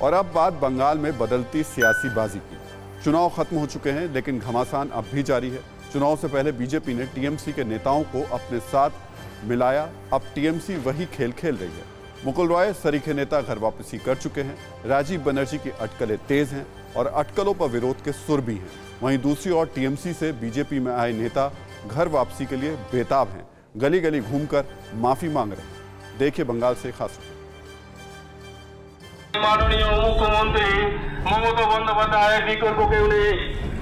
और अब बात बंगाल में बदलती सियासी बाजी की। चुनाव खत्म हो चुके हैं, लेकिन घमासान अब भी जारी है। चुनाव से पहले बीजेपी ने टीएमसी के नेताओं को अपने साथ मिलाया। अब टीएमसी वही खेल खेल रही है। मुकुल रॉय सरीखे नेता घर वापसी कर चुके हैं। राजीव बनर्जी की अटकलें तेज हैं और अटकलों पर विरोध के सुर भी हैं। वहीं दूसरी ओर टीएमसी से बीजेपी में आए नेता घर वापसी के लिए बेताब हैं। गली गली घूमकर माफी मांग रहे हैं। देखिए बंगाल से खास माननीय मुख्यमंत्री ममता बंदोपाध्याय विकल्प के उन्हें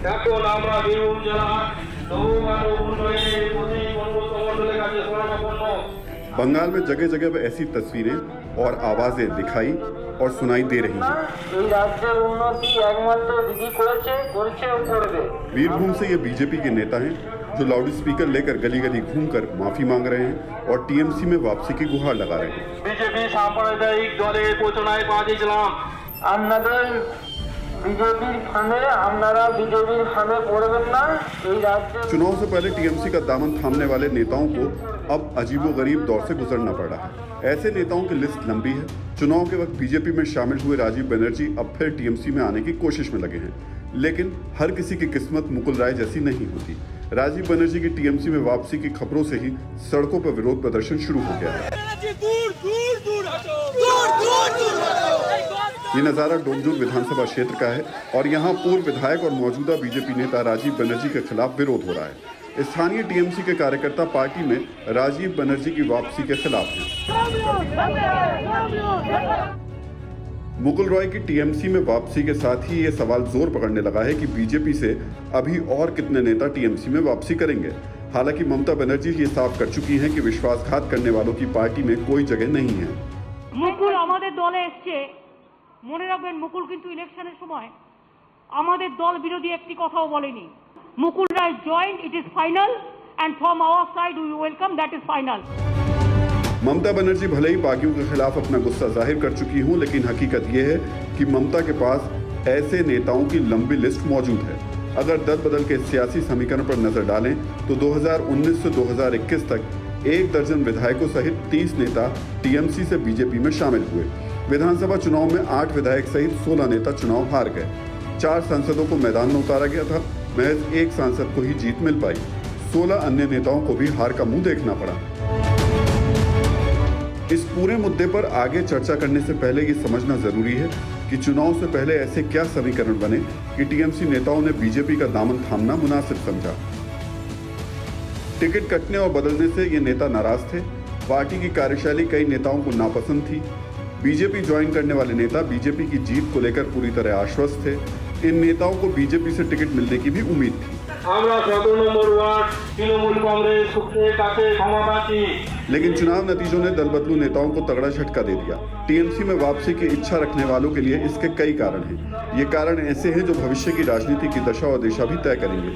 এখন আমরা বীরভূম জেলার নবমানব উন্নয়নের প্রতি মন্ডলের কাছে শরণাপন্ন। बंगाल में जगह जगह पर ऐसी तस्वीरें और आवाजें दिखाई और सुनाई दे रही हैं। वीरभूम से ये बीजेपी के नेता हैं जो लाउड स्पीकर लेकर गली गली घूमकर माफी मांग रहे हैं और टीएमसी में वापसी की गुहार लगा रहे हैं। बीजेपी सांप्रदायिक दलेर घोषणाয় পাঠিয়েছিলাম আপনাদের बीजेपी चुनाव से पहले टीएमसी का दामन थामने वाले नेताओं को अब अजीबोगरीब दौर से गुजरना पड़ रहा है। ऐसे नेताओं की लिस्ट लंबी है। चुनाव के वक्त बीजेपी में शामिल हुए राजीव बनर्जी अब फिर टीएमसी में आने की कोशिश में लगे हैं, लेकिन हर किसी की किस्मत मुकुल राय जैसी नहीं होती। राजीव बनर्जी की टीएमसी में वापसी की खबरों से ही सड़कों पर विरोध प्रदर्शन शुरू हो गया है। ये नजारा डोमजूर विधानसभा क्षेत्र का है और यहाँ पूर्व विधायक और मौजूदा बीजेपी नेता राजीव बनर्जी के खिलाफ विरोध हो रहा है। स्थानीय टीएमसी के कार्यकर्ता पार्टी में राजीव बनर्जी की वापसी के खिलाफ हैं। मुकुल रॉय की टीएमसी में वापसी के साथ ही ये सवाल जोर पकड़ने लगा है कि बीजेपी से अभी और कितने नेता टीएमसी में वापसी करेंगे। हालांकि ममता बनर्जी ये साफ कर चुकी हैं कि विश्वासघात करने वालों की पार्टी में कोई जगह नहीं है। मुकुल আমাদের দলে এসেছে, মনে রাখবেন মুকুল কিন্তু ইলেকশনের সময় আমাদের দল বিরোধী একটি কথাও বলেনি। Mukul Roy joined, it is final and from our side we welcome, that is final. Mamata Banerjee भले ही बागियों के खिलाफ अपना गुस्सा जाहिर कर चुकी हूं, लेकिन हकीकत यह है कि ममता के पास ऐसे नेताओं की लंबी लिस्ट मौजूद है। अगर दल बदल के सियासी समीकरण पर नजर डालें तो 2019 से 2021 तक 1 दर्जन विधायकों सहित 30 नेता टीएमसी से बीजेपी में शामिल हुए। विधानसभा चुनाव में 8 विधायक सहित 16 नेता चुनाव हार गए। 4 सांसदों को मैदान में उतारा गया था, महज 1 सांसद को ही जीत मिल पाई। 16 अन्य नेताओं को भी हार का मुंह देखना पड़ा। इस पूरे मुद्दे पर आगे चर्चा करने से पहले ये समझना जरूरी है कि चुनाव से पहले ऐसे क्या समीकरण बने कि टीएमसी नेताओं ने बीजेपी का दामन थामना मुनासिब समझा। टिकट कटने और बदलने से ये नेता नाराज थे। पार्टी की कार्यशैली कई नेताओं को नापसंद थी। बीजेपी ज्वाइन करने वाले नेता बीजेपी की जीत को लेकर पूरी तरह आश्वस्त थे। इन नेताओं को बीजेपी से टिकट मिलने की भी उम्मीद थी। लेकिन चुनाव नतीजों ने दल बदलू नेताओं को तगड़ा झटका दे दिया। टीएमसी में वापसी की इच्छा रखने वालों के लिए इसके कई कारण हैं। ये कारण ऐसे हैं जो भविष्य की राजनीति की दशा और दिशा भी तय करेंगे।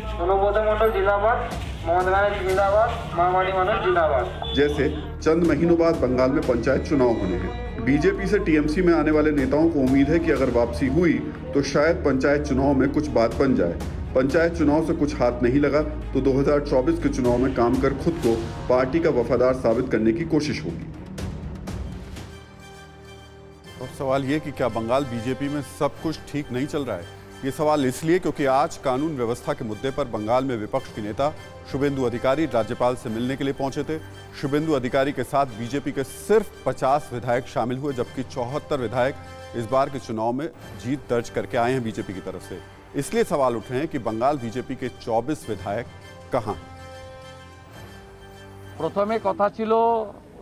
जैसे चंद महीनों बाद बंगाल में पंचायत चुनाव होने हैं। बीजेपी से टीएमसी में आने वाले नेताओं को उम्मीद है कि अगर वापसी हुई तो शायद पंचायत चुनाव में कुछ बात बन जाए। पंचायत चुनाव से कुछ हाथ नहीं लगा तो 2024 के चुनाव में काम कर खुद को पार्टी का वफादार साबित करने की कोशिश होगी। और सवाल ये कि क्या बंगाल बीजेपी में सब कुछ ठीक नहीं चल रहा है? ये सवाल इसलिए क्योंकि आज कानून व्यवस्था के मुद्दे पर बंगाल में विपक्ष के नेता शुभेंदु अधिकारी राज्यपाल से मिलने के लिए पहुंचे थे। शुभेंदु अधिकारी के साथ बीजेपी के सिर्फ 50 विधायक शामिल हुए, जबकि 74 विधायक इस बार के चुनाव में जीत दर्ज करके आए हैं बीजेपी की तरफ से। इसलिए सवाल उठ रहे हैं कि बंगाल बीजेपी के 24 विधायक कहां हैं? प्रथमे कथा छिलो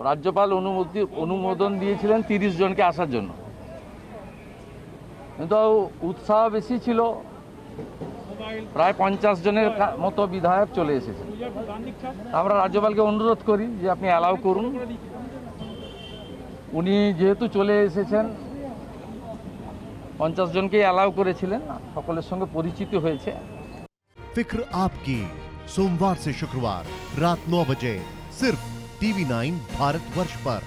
राज्यपाल अनुमोदन दिएছিলেন 30 জনকে আসার জন্য, কিন্তু উৎসাহ বেশি ছিল। প্রায় 50 জনের মতো বিধায়ক চলে এসেছে। আমরা রাজ্যপালকে অনুরোধ করি যে আপনি অ্যালাউ করুন। উনি যেহেতু চলে এসেছেন 50 জনকে অ্যালাউ করেছিলেন, সকলের সঙ্গে পরিচিত হয়েছে। फिक्र आपकी सोमवार से शुक्रवार रात 9 बजे सिर्फ TV9 भारतवर्ष पर।